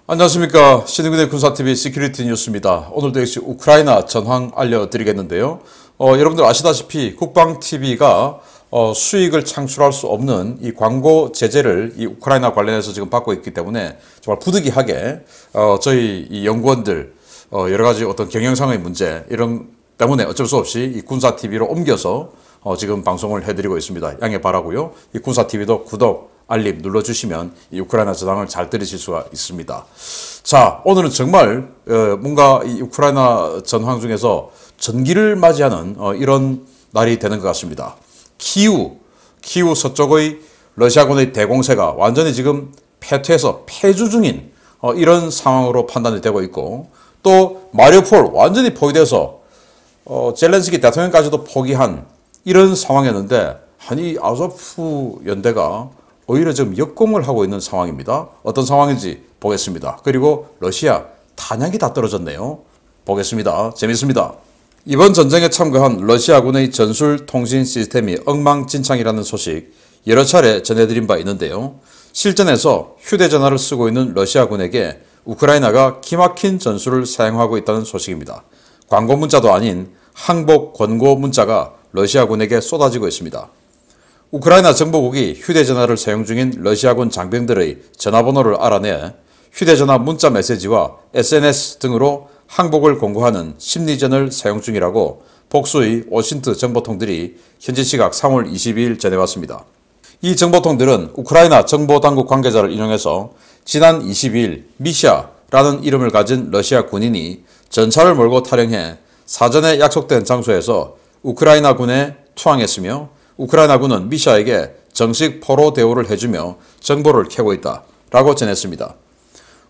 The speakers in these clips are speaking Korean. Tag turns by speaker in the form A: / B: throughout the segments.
A: 안녕하십니까. 신흥군의 군사TV 시큐리티 뉴스입니다. 오늘도 역시 우크라이나 전황 알려드리겠는데요. 여러분들 아시다시피 국방TV가 수익을 창출할 수 없는 이 광고 제재를 이 우크라이나 관련해서 지금 받고 있기 때문에 정말 부득이하게 저희 이 연구원들 여러 가지 어떤 경영상의 문제 이런 때문에 어쩔 수 없이 이 군사TV로 옮겨서 지금 방송을 해드리고 있습니다. 양해 바라고요. 이 군사TV도 구독, 알림 눌러주시면 이 우크라이나 전황을 잘 들으실 수가 있습니다. 자, 오늘은 정말 뭔가 이 우크라이나 전황 중에서 전기를 맞이하는 이런 날이 되는 것 같습니다. 키우 서쪽의 러시아군의 대공세가 완전히 지금 패퇴해서 폐주 중인 이런 상황으로 판단이 되고 있고, 또 마리우폴 완전히 포위돼서 젤렌스키 대통령까지도 포기한 이런 상황이었는데, 아니 아조프 연대가 오히려 지금 역공을 하고 있는 상황입니다. 어떤 상황인지 보겠습니다. 그리고 러시아 탄약이 다 떨어졌네요. 보겠습니다. 재밌습니다. 이번 전쟁에 참가한 러시아군의 전술 통신 시스템이 엉망진창이라는 소식 여러 차례 전해드린 바 있는데요. 실전에서 휴대전화를 쓰고 있는 러시아군에게 우크라이나가 기막힌 전술을 사용하고 있다는 소식입니다. 광고 문자도 아닌 항복 권고 문자가 러시아군에게 쏟아지고 있습니다. 우크라이나 정보국이 휴대전화를 사용 중인 러시아군 장병들의 전화번호를 알아내 휴대전화 문자 메시지와 SNS 등으로 항복을 공고하는 심리전을 사용 중이라고 복수의 오신트 정보통들이 현지 시각 3월 22일 전해왔습니다. 이 정보통들은 우크라이나 정보당국 관계자를 인용해서 지난 22일 미샤라는 이름을 가진 러시아 군인이 전차를 몰고 탈영해 사전에 약속된 장소에서 우크라이나군에 투항했으며, 우크라이나군은 미샤에게 정식 포로 대우를 해주며 정보를 캐고 있다 라고 전했습니다.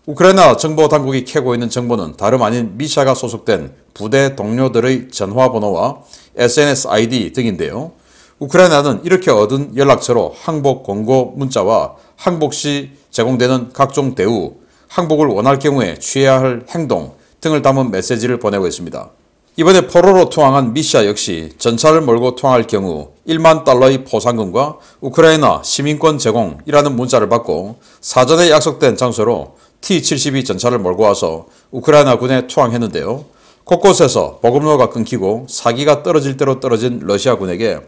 A: 우크라이나 정보당국이 캐고 있는 정보는 다름 아닌 미샤가 소속된 부대 동료들의 전화번호와 SNS ID 등인데요. 우크라이나는 이렇게 얻은 연락처로 항복 공고 문자와 항복 시 제공되는 각종 대우, 항복을 원할 경우에 취해야 할 행동 등을 담은 메시지를 보내고 있습니다. 이번에 포로로 투항한 미샤 역시 전차를 몰고 투항할 경우 1만 달러의 포상금과 우크라이나 시민권 제공이라는 문자를 받고 사전에 약속된 장소로 T-72 전차를 몰고 와서 우크라이나 군에 투항했는데요. 곳곳에서 보급로가 끊기고 사기가 떨어질 대로 떨어진 러시아 군에게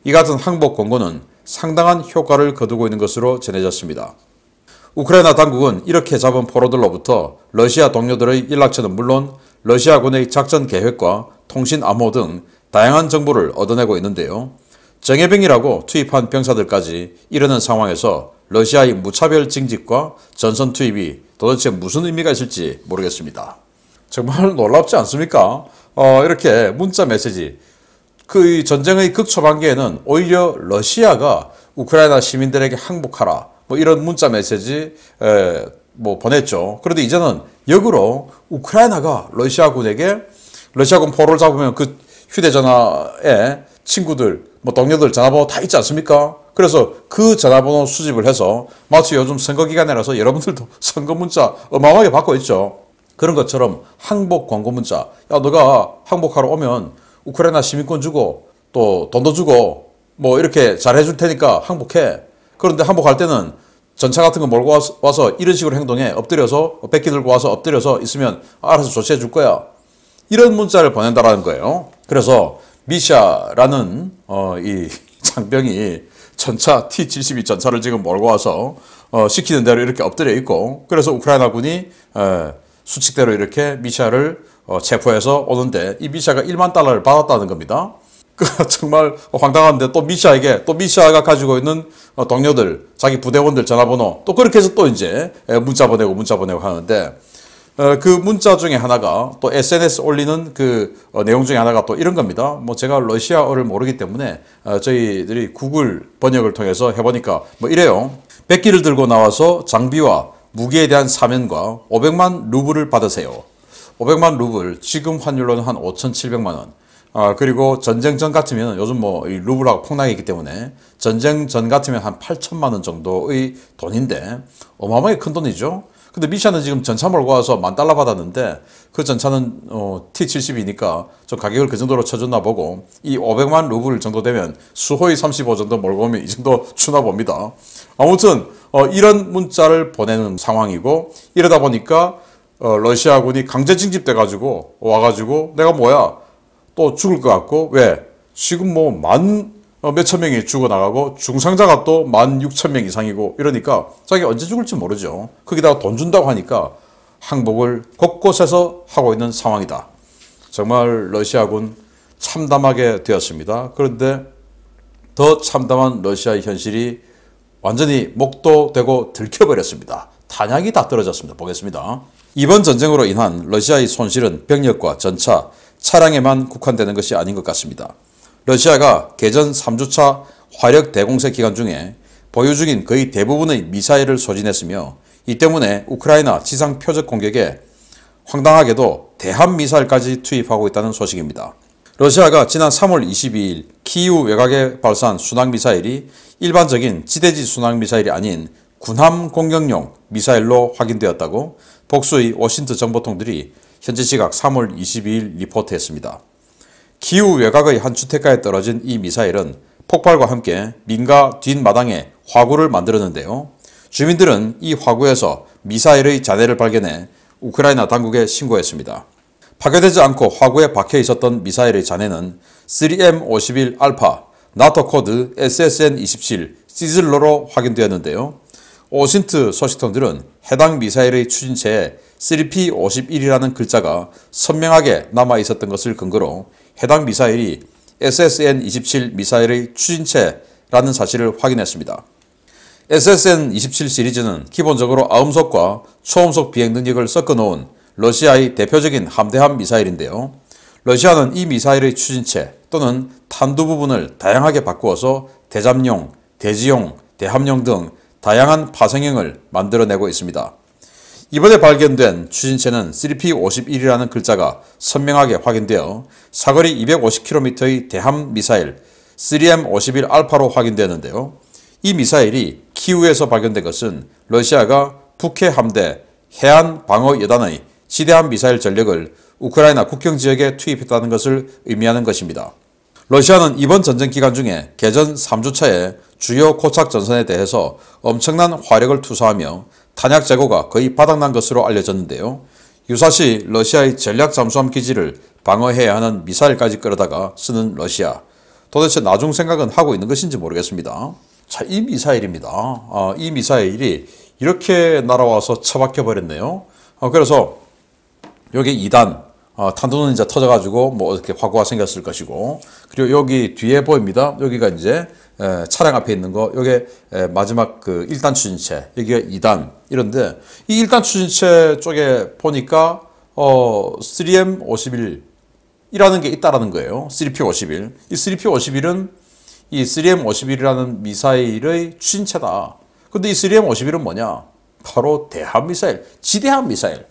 A: 이 같은 항복 공고는 상당한 효과를 거두고 있는 것으로 전해졌습니다. 우크라이나 당국은 이렇게 잡은 포로들로부터 러시아 동료들의 연락처는 물론 러시아군의 작전 계획과 통신 암호 등 다양한 정보를 얻어내고 있는데요. 정예병이라고 투입한 병사들까지 이르는 상황에서 러시아의 무차별 징집과 전선 투입이 도대체 무슨 의미가 있을지 모르겠습니다. 정말 놀랍지 않습니까? 이렇게 문자 메시지, 그 전쟁의 극초반기에는 오히려 러시아가 우크라이나 시민들에게 항복하라 뭐 이런 문자 메시지 보냈죠. 그런데 이제는 역으로 우크라이나가 러시아군에게, 러시아군 포로를 잡으면 그 휴대전화에 친구들, 동료들 전화번호 다 있지 않습니까? 그래서 그 전화번호 수집을 해서, 마치 요즘 선거 기간이라서 여러분들도 선거 문자 어마어마하게 받고 있죠. 그런 것처럼 항복 권고 문자, 야 너가 항복하러 오면 우크라이나 시민권 주고 또 돈도 주고 뭐 이렇게 잘 해줄 테니까 항복해. 그런데 항복할 때는 전차 같은 거 몰고 와서 이런 식으로 행동해. 엎드려서, 백기 들고 와서 엎드려서 있으면 알아서 조치해 줄 거야. 이런 문자를 보낸다라는 거예요. 그래서 미샤라는 이 장병이 전차 T-72 전차를 지금 몰고 와서 시키는 대로 이렇게 엎드려 있고, 그래서 우크라이나 군이 수칙대로 이렇게 미샤를 체포해서 오는데, 이 미샤가 1만 달러를 받았다는 겁니다. 정말 황당한데, 또 미샤가 가지고 있는 동료들, 자기 부대원들 전화번호 또 그렇게 해서 또 이제 문자 보내고 하는데, 그 문자 중에 하나가 또 SNS 올리는 그 내용 중에 하나가 또 이런 겁니다. 제가 러시아어를 모르기 때문에 저희들이 구글 번역을 통해서 해보니까 이래요. 백기를 들고 나와서 장비와 무기에 대한 사면과 500만 루블을 받으세요. 500만 루블, 지금 환율로는 한 5,700만 원. 그리고 전쟁 전 같으면, 요즘 이 루블하고 폭락했기 때문에 전쟁 전 같으면 한 8천만 원 정도의 돈인데 어마어마하게 큰 돈이죠. 근데 미샤는 지금 전차 몰고 와서 10,000달러 받았는데, 그 전차는 T-72니까 좀 가격을 그 정도로 쳐줬나 보고, 이 500만 루블 정도 되면 수호이 35 정도 몰고 오면 이 정도 주나 봅니다. 아무튼 이런 문자를 보내는 상황이고, 이러다 보니까 러시아군이 강제 징집돼 가지고 와가지고 내가 뭐야 또 죽을 것 같고, 왜 지금 뭐 몇천 명이 죽어나가고 중상자가 또 16,000명 이상이고 이러니까 자기 언제 죽을지 모르죠. 거기다가 돈 준다고 하니까 항복을 곳곳에서 하고 있는 상황이다. 정말 러시아군 참담하게 되었습니다. 그런데 더 참담한 러시아의 현실이 완전히 목도되고 들켜버렸습니다. 탄약이 다 떨어졌습니다. 보겠습니다. 이번 전쟁으로 인한 러시아의 손실은 병력과 전차, 차량에만 국한되는 것이 아닌 것 같습니다. 러시아가 개전 3주차 화력 대공세 기간 중에 보유 중인 거의 대부분의 미사일을 소진했으며, 이 때문에 우크라이나 지상 표적 공격에 황당하게도 대함 미사일까지 투입하고 있다는 소식입니다. 러시아가 지난 3월 22일 키이우 외곽에 발사한 순항미사일이 일반적인 지대지 순항미사일이 아닌 군함 공격용 미사일로 확인되었다고 복수의 워싱턴 정보통들이 현지 시각 3월 22일 리포트했습니다. 키이우 외곽의 한 주택가에 떨어진 이 미사일은 폭발과 함께 민가 뒷마당에 화구를 만들었는데요. 주민들은 이 화구에서 미사일의 잔해를 발견해 우크라이나 당국에 신고했습니다. 파괴되지 않고 화구에 박혀 있었던 미사일의 잔해는 3M51 알파, 나토 코드 SSN-27 시즐러로 확인되었는데요. 오신트 소식통들은 해당 미사일의 추진체에 3P51이라는 글자가 선명하게 남아 있었던 것을 근거로 해당 미사일이 SSN-27 미사일의 추진체라는 사실을 확인했습니다. SSN-27 시리즈는 기본적으로 아음속과 초음속 비행 능력을 섞어 놓은 러시아의 대표적인 함대함 미사일인데요. 러시아는 이 미사일의 추진체 또는 탄두 부분을 다양하게 바꾸어서 대잠용, 대지용, 대함용 등 다양한 파생형을 만들어내고 있습니다. 이번에 발견된 추진체는 3P51이라는 글자가 선명하게 확인되어 사거리 250km의 대함 미사일 3M51 알파로 확인되었는데요. 이 미사일이 키우에서 발견된 것은 러시아가 북해 함대 해안 방어 여단의 지대함 미사일 전력을 우크라이나 국경 지역에 투입했다는 것을 의미하는 것입니다. 러시아는 이번 전쟁 기간 중에 개전 3주차에 주요 고착 전선에 대해서 엄청난 화력을 투사하며 탄약 재고가 거의 바닥난 것으로 알려졌는데요. 유사시 러시아의 전략 잠수함 기지를 방어해야 하는 미사일까지 끌어다가 쓰는 러시아. 도대체 나중 생각은 하고 있는 것인지 모르겠습니다. 자, 이 미사일입니다. 이 미사일이 이렇게 날아와서 처박혀 버렸네요. 그래서 여기 2단, 탄두는 이제 터져가지고 뭐 이렇게 화구가 생겼을 것이고, 그리고 여기 뒤에 보입니다. 여기가 이제 차량 앞에 있는 거, 요게 마지막 그 1단 추진체, 여기가 2단 이런데, 이 1단 추진체 쪽에 보니까 3M51이라는 게 있다라는 거예요. 3P51. 이 3P51은 이 3M51이라는 미사일의 추진체다. 근데 이 3M51은 뭐냐? 바로 대함 미사일, 지대함 미사일.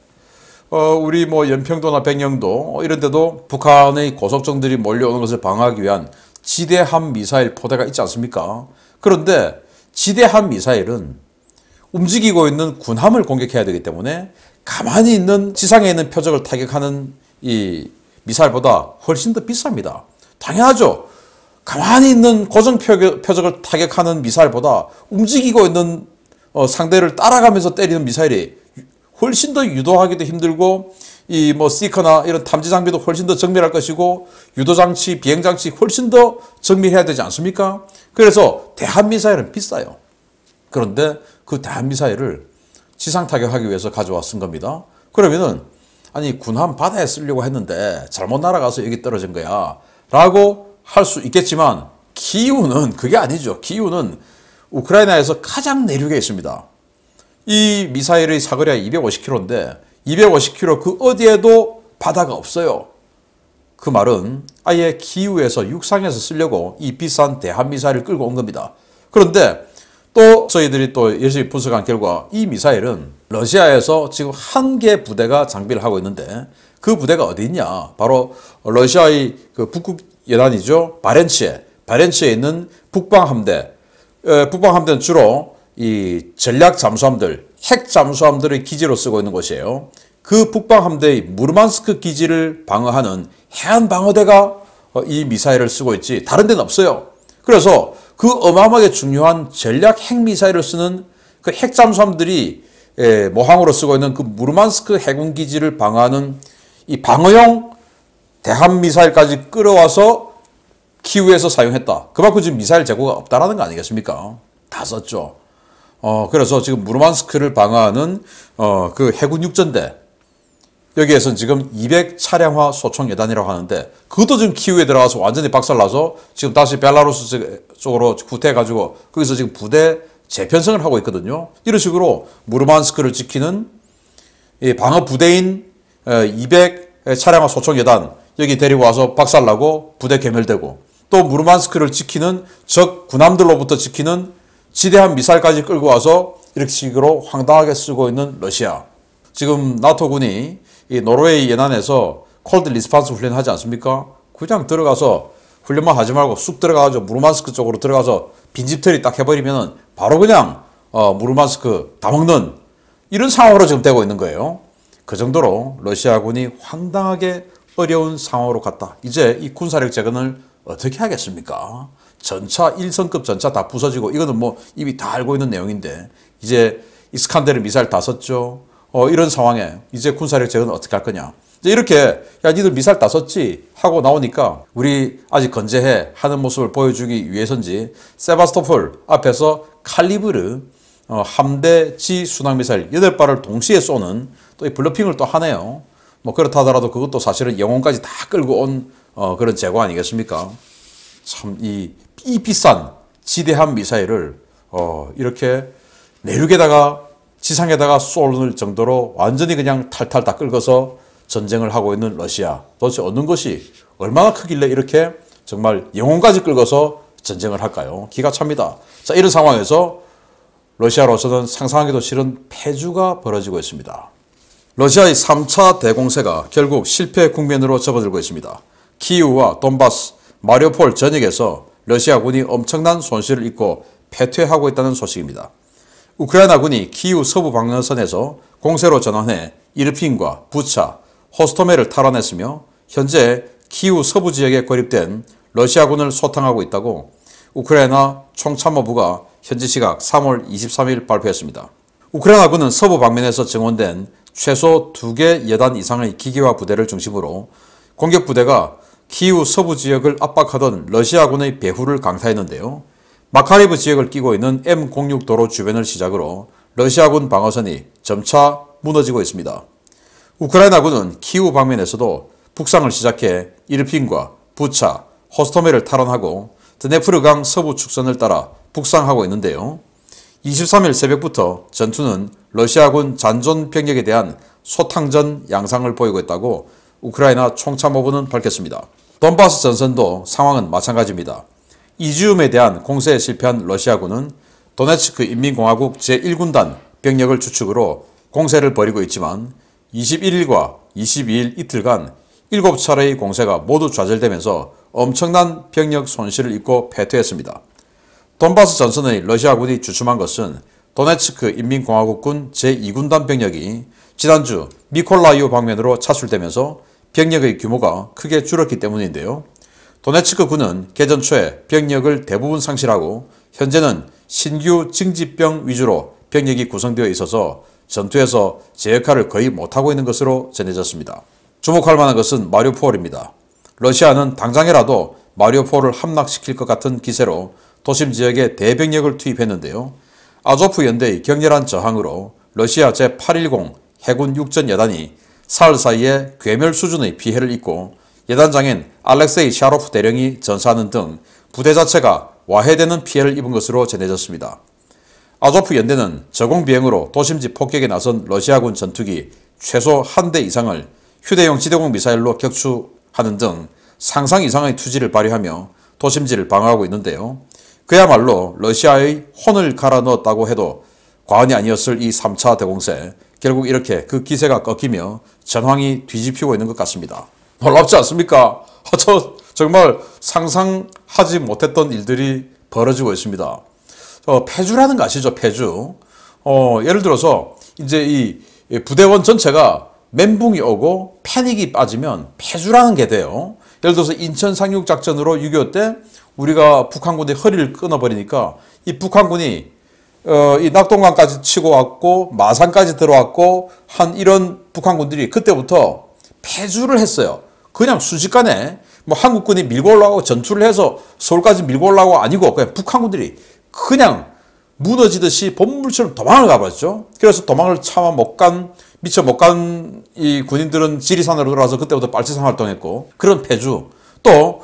A: 우리 뭐 연평도나 백령도 이런 데도 북한의 고속정들이 몰려오는 것을 방어하기 위한 지대함 미사일 포대가 있지 않습니까? 그런데 지대함 미사일은 움직이고 있는 군함을 공격해야 되기 때문에 가만히 있는 지상에 있는 표적을 타격하는 이 미사일보다 훨씬 더 비쌉니다. 당연하죠. 가만히 있는 고정 표적을 타격하는 미사일보다 움직이고 있는 상대를 따라가면서 때리는 미사일이 훨씬 더 유도하기도 힘들고, 이 뭐 시커나 이런 탐지 장비도 훨씬 더 정밀할 것이고, 유도 장치, 비행 장치 훨씬 더 정밀해야 되지 않습니까? 그래서 대함 미사일은 비싸요. 그런데 그 대함 미사일을 지상 타격하기 위해서 가져와 쓴 겁니다. 그러면은 아니 군함 바다에 쓰려고 했는데 잘못 날아가서 여기 떨어진 거야 라고 할 수 있겠지만, 키이우는 그게 아니죠. 키이우는 우크라이나에서 가장 내륙에 있습니다. 이 미사일의 사거리가 250km인데 250km 그 어디에도 바다가 없어요. 그 말은 아예 키이우에서 육상에서 쓰려고 이 비싼 대함 미사일을 끌고 온 겁니다. 그런데 또 저희들이 또 열심히 분석한 결과 이 미사일은 러시아에서 지금 한 개 부대가 장비를 하고 있는데, 그 부대가 어디 있냐? 바로 러시아의 그 북극 연안이죠. 바렌츠에 있는 북방함대. 북방함대는 주로 이 전략 잠수함들, 핵 잠수함들의 기지로 쓰고 있는 곳이에요. 그 북방함대의 무르만스크 기지를 방어하는 해안 방어대가 이 미사일을 쓰고 있지 다른 데는 없어요. 그래서 그 어마어마하게 중요한 전략 핵미사일을 쓰는 그 핵잠수함들이 모항으로 쓰고 있는 그 무르만스크 해군 기지를 방어하는 이 방어용 대함 미사일까지 끌어와서 키우에서 사용했다. 그만큼 지금 미사일 재고가 없다라는 거 아니겠습니까? 다 썼죠. 그래서 지금 무르만스크를 방어하는 그 해군 육전대, 여기에서는 지금 200차량화 소총 예단이라고 하는데, 그것도 지금 키우에 들어가서 완전히 박살나서 지금 다시 벨라루스 쪽으로 후퇴해가지고 거기서 지금 부대 재편성을 하고 있거든요. 이런 식으로 무르만스크를 지키는 이 방어 부대인 200차량화 소총 예단, 여기 데리고 와서 박살나고 부대 괴멸되고, 또 무르만스크를 지키는 적 군함들로부터 지키는 지대한 미사일까지 끌고 와서 이렇게 식으로 황당하게 쓰고 있는 러시아. 지금 나토군이 이 노르웨이 연안에서 콜드 리스판스 훈련 하지 않습니까? 그냥 들어가서 훈련만 하지 말고 쑥 들어가가지고 무르만스크 쪽으로 들어가서 빈집털이 딱 해버리면 바로 그냥 무르만스크 다 먹는 이런 상황으로 지금 되고 있는 거예요. 그 정도로 러시아군이 황당하게 어려운 상황으로 갔다. 이제 이 군사력 재건을 어떻게 하겠습니까? 전차 1성급 전차 다 부서지고, 이거는 뭐 이미 다 알고 있는 내용인데, 이제 이스칸데르 미사일 다 썼죠. 이런 상황에 이제 군사력 재건은 어떻게 할 거냐. 이제 이렇게 야 니들 미사일 다 썼지 하고 나오니까 우리 아직 건재해 하는 모습을 보여주기 위해서인지 세바스토폴 앞에서 칼리브르 함대지 순항미사일 8발을 동시에 쏘는 또 이 블러핑을 또 하네요. 뭐 그렇다 하더라도 그것도 사실은 영혼까지 다 끌고 온 그런 재고 아니겠습니까? 참 이 비싼 지대한 미사일을 이렇게 내륙에다가 지상에다가 쏠 정도로 완전히 그냥 탈탈 다 끌고서 전쟁을 하고 있는 러시아. 도대체 얻는 것이 얼마나 크길래 이렇게 정말 영혼까지 끌고서 전쟁을 할까요? 기가 찹니다. 자, 이런 상황에서 러시아로서는 상상하기도 싫은 패주가 벌어지고 있습니다. 러시아의 3차 대공세가 결국 실패 국면으로 접어들고 있습니다. 키이우와 돈바스, 마리우폴 전역에서 러시아군이 엄청난 손실을 입고 패퇴하고 있다는 소식입니다. 우크라이나군이 키이우 서부 방어선에서 공세로 전환해 이르핀과 부차, 호스토메를 탈환했으며 현재 키이우 서부 지역에 고립된 러시아군을 소탕하고 있다고 우크라이나 총참모부가 현지 시각 3월 23일 발표했습니다. 우크라이나군은 서부 방면에서 증원된 최소 2개 여단 이상의 기계화 부대를 중심으로 공격 부대가 키이우 서부 지역을 압박하던 러시아군의 배후를 강타했는데요. 마카리브 지역을 끼고 있는 M06 도로 주변을 시작으로 러시아군 방어선이 점차 무너지고 있습니다. 우크라이나군은 키이우 방면에서도 북상을 시작해 이르핀과 부차, 호스토메를 탈환하고 드네프르강 서부 축선을 따라 북상하고 있는데요. 23일 새벽부터 전투는 러시아군 잔존 병력에 대한 소탕전 양상을 보이고 있다고 우크라이나 총참모부는 밝혔습니다. 돈바스 전선도 상황은 마찬가지입니다. 이지움에 대한 공세에 실패한 러시아군은 도네츠크 인민공화국 제1군단 병력을 주축으로 공세를 벌이고 있지만 21일과 22일 이틀간 7차례의 공세가 모두 좌절되면서 엄청난 병력 손실을 입고 패퇴했습니다. 돈바스 전선의 러시아군이 주춤한 것은 도네츠크 인민공화국군 제2군단 병력이 지난주 미콜라이오 방면으로 차출되면서 병력의 규모가 크게 줄었기 때문인데요. 도네츠크 군은 개전 초에 병력을 대부분 상실하고 현재는 신규 징집병 위주로 병력이 구성되어 있어서 전투에서 제 역할을 거의 못하고 있는 것으로 전해졌습니다. 주목할 만한 것은 마리우폴입니다. 러시아는 당장이라도 마리우폴을 함락시킬 것 같은 기세로 도심 지역에 대병력을 투입했는데요. 아조프 연대의 격렬한 저항으로 러시아 제810 해군 육전 여단이 사흘 사이에 괴멸 수준의 피해를 입고 여단장인 알렉세이 샤로프 대령이 전사하는 등 부대 자체가 와해되는 피해를 입은 것으로 전해졌습니다. 아조프 연대는 저공비행으로 도심지 폭격에 나선 러시아군 전투기 최소 1대 이상을 휴대용 지대공 미사일로 격추하는 등 상상 이상의 투지를 발휘하며 도심지를 방어하고 있는데요. 그야말로 러시아의 혼을 갈아 넣었다고 해도 과언이 아니었을 이 3차 대공세, 결국 이렇게 그 기세가 꺾이며 전황이 뒤집히고 있는 것 같습니다. 놀랍지 않습니까? 저 정말 상상하지 못했던 일들이 벌어지고 있습니다. 패주라는 거 아시죠? 패주. 예를 들어서 이제 이 부대원 전체가 멘붕이 오고 패닉이 빠지면 패주라는 게 돼요. 예를 들어서 인천 상륙작전으로 6.25 때 우리가 북한군의 허리를 끊어버리니까 이 북한군이 이 낙동강까지 치고 왔고 마산까지 들어왔고 한 이런 북한군들이 그때부터 패주를 했어요. 그냥 순식간에 뭐 한국군이 밀고 올라가고 전투를 해서 서울까지 밀고 올라가고 아니고 그냥 북한군들이 그냥 무너지듯이 본물처럼 도망을 가버렸죠. 그래서 도망을 차마 못 간, 미처 못 간 이 군인들은 지리산으로 들어와서 그때부터 빨치산 활동했고 그런 패주. 또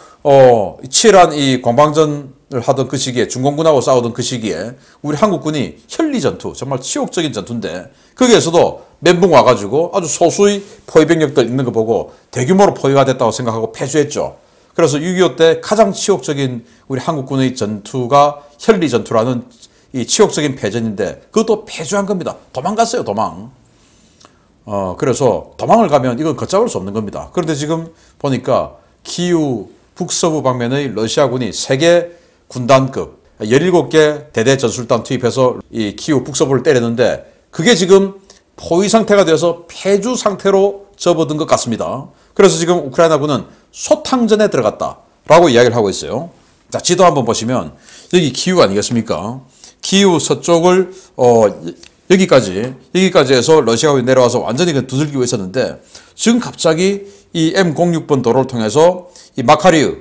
A: 치열한 이 공방전을 하던 그 시기에 중공군하고 싸우던 그 시기에 우리 한국군이 현리전투, 정말 치욕적인 전투인데 거기에서도 멘붕 와가지고 아주 소수의 포위병력들 있는 거 보고 대규모로 포위가 됐다고 생각하고 패주했죠. 그래서 6.25 때 가장 치욕적인 우리 한국군의 전투가 현리전투라는 이 치욕적인 패전인데 그것도 패주한 겁니다. 도망갔어요, 도망. 그래서 도망을 가면 이건 걷잡을 수 없는 겁니다. 그런데 지금 보니까 키우 북서부 방면의 러시아군이 세계 군단급 17개 대대 전술단 투입해서 이 키우 북서부를 때렸는데 그게 지금 포위 상태가 되어서 패주 상태로 접어든 것 같습니다. 그래서 지금 우크라이나군은 소탕전에 들어갔다라고 이야기를 하고 있어요. 자, 지도 한번 보시면 여기 키우 아니겠습니까? 키우 서쪽을 여기까지 해서 러시아군이 내려와서 완전히 두들기고 있었는데 지금 갑자기 이 M06번 도로를 통해서 이 마카리우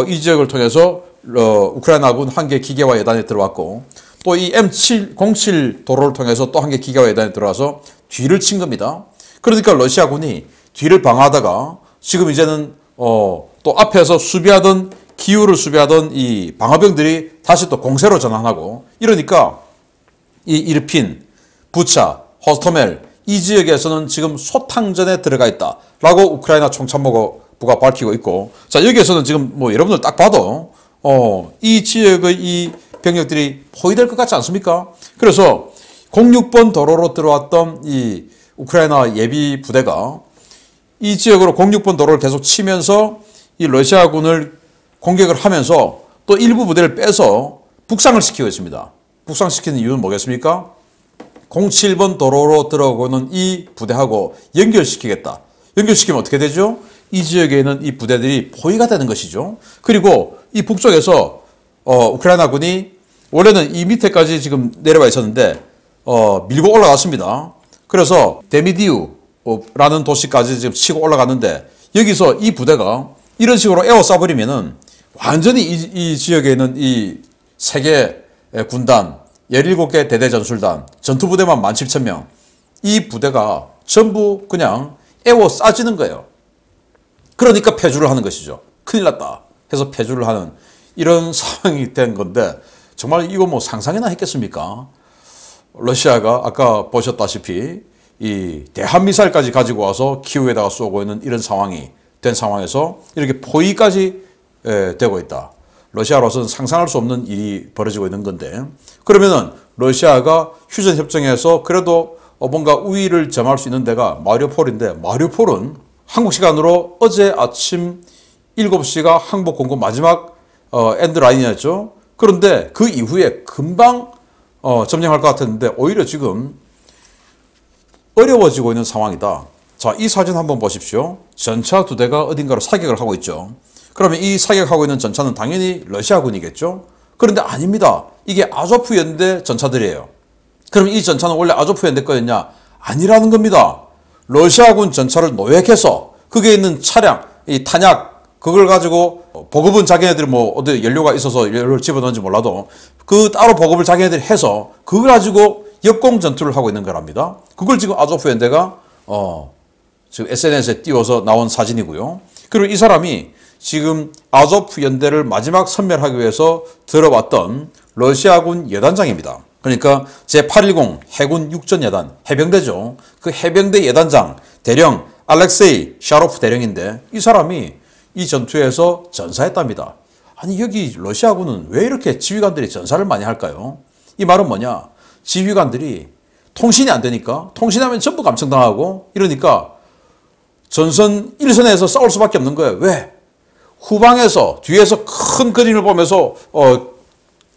A: 이 지역을 통해서 우크라이나군 한 개 기계화 예단에 들어왔고 또 이 M707 도로를 통해서 또 한 개 기계화 예단에 들어와서 뒤를 친 겁니다. 그러니까 러시아군이 뒤를 방어하다가 지금 이제는 또 앞에서 수비하던 기후를 수비하던 이 방어병들이 다시 또 공세로 전환하고 이러니까 이 이르핀, 부차, 호스토멜 이 지역에서는 지금 소탕전에 들어가 있다라고 우크라이나 총참모부가 밝히고 있고 자 여기에서는 지금 뭐 여러분들 딱 봐도 이 지역의 이 병력들이 포위될 것 같지 않습니까? 그래서 06번 도로로 들어왔던 이 우크라이나 예비 부대가 이 지역으로 06번 도로를 계속 치면서 이 러시아군을 공격을 하면서 또 일부 부대를 빼서 북상을 시키고 있습니다. 북상시키는 이유는 뭐겠습니까? 07번 도로로 들어오는 이 부대하고 연결시키겠다. 연결시키면 어떻게 되죠? 이 지역에 있는 이 부대들이 포위가 되는 것이죠. 그리고 이 북쪽에서 우크라이나군이 원래는 이 밑에까지 지금 내려와 있었는데 밀고 올라갔습니다. 그래서 데미디우라는 도시까지 지금 치고 올라갔는데 여기서 이 부대가 이런 식으로 에워싸버리면은 완전히 이 지역에 있는 이 세계 군단 17개 대대 전술단 전투부대만 17,000명 이 부대가 전부 그냥 에워싸지는 거예요. 그러니까 패주를 하는 것이죠. 큰일 났다 해서 패주를 하는 이런 상황이 된 건데 정말 이거 뭐 상상이나 했겠습니까? 러시아가 아까 보셨다시피 이 대한미사일까지 가지고 와서 키우에다가 쏘고 있는 이런 상황이 된 상황에서 이렇게 포위까지 되고 있다. 러시아로서는 상상할 수 없는 일이 벌어지고 있는 건데 그러면은 러시아가 휴전협정에서 그래도 뭔가 우위를 점할 수 있는 데가 마리우폴인데 마리우폴은 한국 시간으로 어제 아침 7시가 항복 공고 마지막 엔드라인이었죠. 그런데 그 이후에 금방 점령할 것 같았는데 오히려 지금 어려워지고 있는 상황이다. 자, 이 사진 한번 보십시오. 전차 두 대가 어딘가로 사격을 하고 있죠. 그러면 이 사격하고 있는 전차는 당연히 러시아군이겠죠. 그런데 아닙니다. 이게 아조프 연대 전차들이에요. 그럼 이 전차는 원래 아조프 연대 거였냐? 아니라는 겁니다. 러시아군 전차를 노획해서 거기에 있는 차량, 이 탄약 그걸 가지고 보급은 자기네들이 뭐 어디 연료가 있어서 연료를 집어넣는지 몰라도 그 따로 보급을 자기네들이 해서 그걸 가지고 역공 전투를 하고 있는 거랍니다. 그걸 지금 아조프 연대가 지금 SNS에 띄워서 나온 사진이고요. 그리고 이 사람이 지금 아조프 연대를 마지막 섬멸하기 위해서 들어왔던 러시아군 예단장입니다. 그러니까 제810 해군 육전예단 해병대죠. 그 해병대 예단장 대령 알렉세이 샤로프 대령인데 이 사람이 이 전투에서 전사했답니다. 아니 여기 러시아군은 왜 이렇게 지휘관들이 전사를 많이 할까요? 이 말은 뭐냐? 지휘관들이 통신이 안 되니까 통신하면 전부 감청당하고 이러니까 전선 1선에서 싸울 수밖에 없는 거예요. 왜? 후방에서 뒤에서 큰 그림을 보면서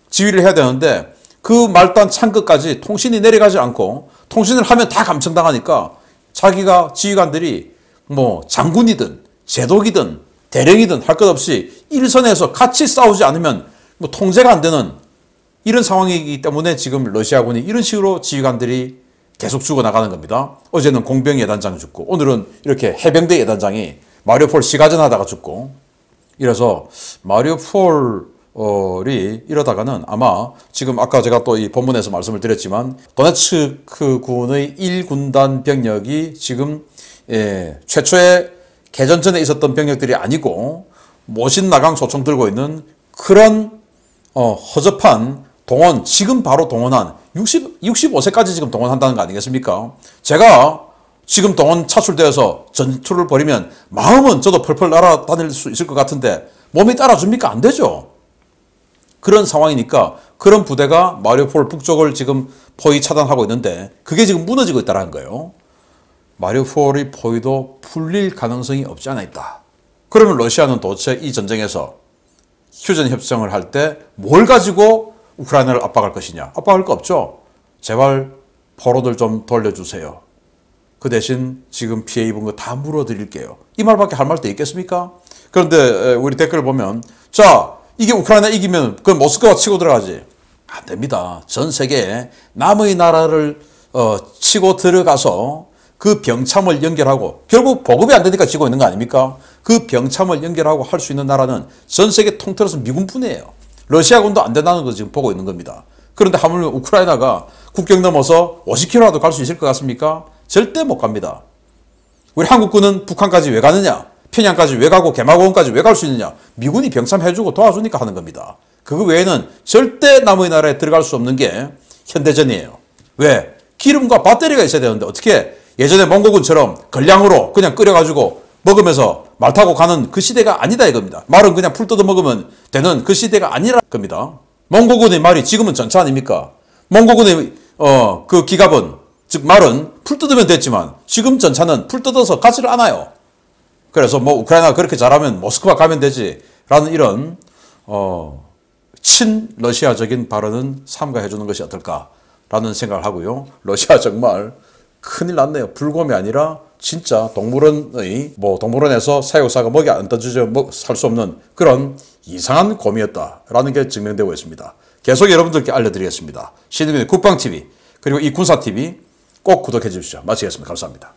A: 지휘를 해야 되는데 그 말단 창끝까지 통신이 내려가지 않고 통신을 하면 다 감청당하니까 자기가 지휘관들이 뭐 장군이든 제독이든 대령이든 할 것 없이 일선에서 같이 싸우지 않으면 뭐 통제가 안 되는 이런 상황이기 때문에 지금 러시아군이 이런 식으로 지휘관들이 계속 죽어나가는 겁니다. 어제는 공병 예단장 죽고 오늘은 이렇게 해병대 예단장이 마리우폴 시가전 하다가 죽고, 이래서 마리우폴이 이러다가는 아마 지금 아까 제가 또 이 본문에서 말씀을 드렸지만 도네츠크 군의 1군단 병력이 지금 최초의 개전 전에 있었던 병력들이 아니고 모신 나강 소총 들고 있는 그런 허접한 동원, 지금 바로 동원한 65세까지 지금 동원한다는 거 아니겠습니까? 제가 지금 동원 차출되어서 전투를 벌이면 마음은 저도 펄펄 날아다닐 수 있을 것 같은데 몸이 따라줍니까? 안 되죠. 그런 상황이니까 그런 부대가 마리우폴 북쪽을 지금 포위 차단하고 있는데 그게 지금 무너지고 있다는 거예요. 마리우폴의 포위도 풀릴 가능성이 없지 않아 있다. 그러면 러시아는 도대체 이 전쟁에서 휴전 협정을 할 때 뭘 가지고 우크라이나를 압박할 것이냐? 압박할 거 없죠. 제발 포로들 좀 돌려주세요. 그 대신 지금 피해 입은 거 다 물어드릴게요. 이 말밖에 할 말도 있겠습니까? 그런데 우리 댓글을 보면, 자, 이게 우크라이나 이기면 그 모스크바 치고 들어가지. 안 됩니다. 전 세계에 남의 나라를 치고 들어가서 그 병참을 연결하고, 결국 보급이 안 되니까 지고 있는 거 아닙니까? 그 병참을 연결하고 할 수 있는 나라는 전 세계 통틀어서 미군뿐이에요. 러시아군도 안 된다는 거 지금 보고 있는 겁니다. 그런데 하물며 우크라이나가 국경 넘어서 50km라도 갈 수 있을 것 같습니까? 절대 못 갑니다. 우리 한국군은 북한까지 왜 가느냐? 평양까지 왜 가고 개마고원까지 왜 갈 수 있느냐? 미군이 병참해주고 도와주니까 하는 겁니다. 그거 외에는 절대 남의 나라에 들어갈 수 없는 게 현대전이에요. 왜? 기름과 배터리가 있어야 되는데 어떻게 예전에 몽고군처럼 걸량으로 그냥 끓여가지고 먹으면서 말 타고 가는 그 시대가 아니다 이겁니다. 말은 그냥 풀 뜯어 먹으면 되는 그 시대가 아니라 겁니다. 몽고군의 말이 지금은 전차 아닙니까? 몽고군의 그 기갑은, 즉 말은 풀 뜯으면 됐지만 지금 전차는 풀 뜯어서 가지를 않아요. 그래서 뭐 우크라이나가 그렇게 잘하면 모스크바 가면 되지 라는 이런 친러시아적인 발언은 삼가해 주는 것이 어떨까라는 생각을 하고요. 러시아 정말 큰일 났네요. 불곰이 아니라 진짜 동물원에서 사육사가 먹이 안 떠주죠 살 수 없는 그런 이상한 곰이었다라는 게 증명되고 있습니다. 계속 여러분들께 알려드리겠습니다. 신의균의 국방TV 그리고 이 군사TV 꼭 구독해 주십시오. 마치겠습니다. 감사합니다.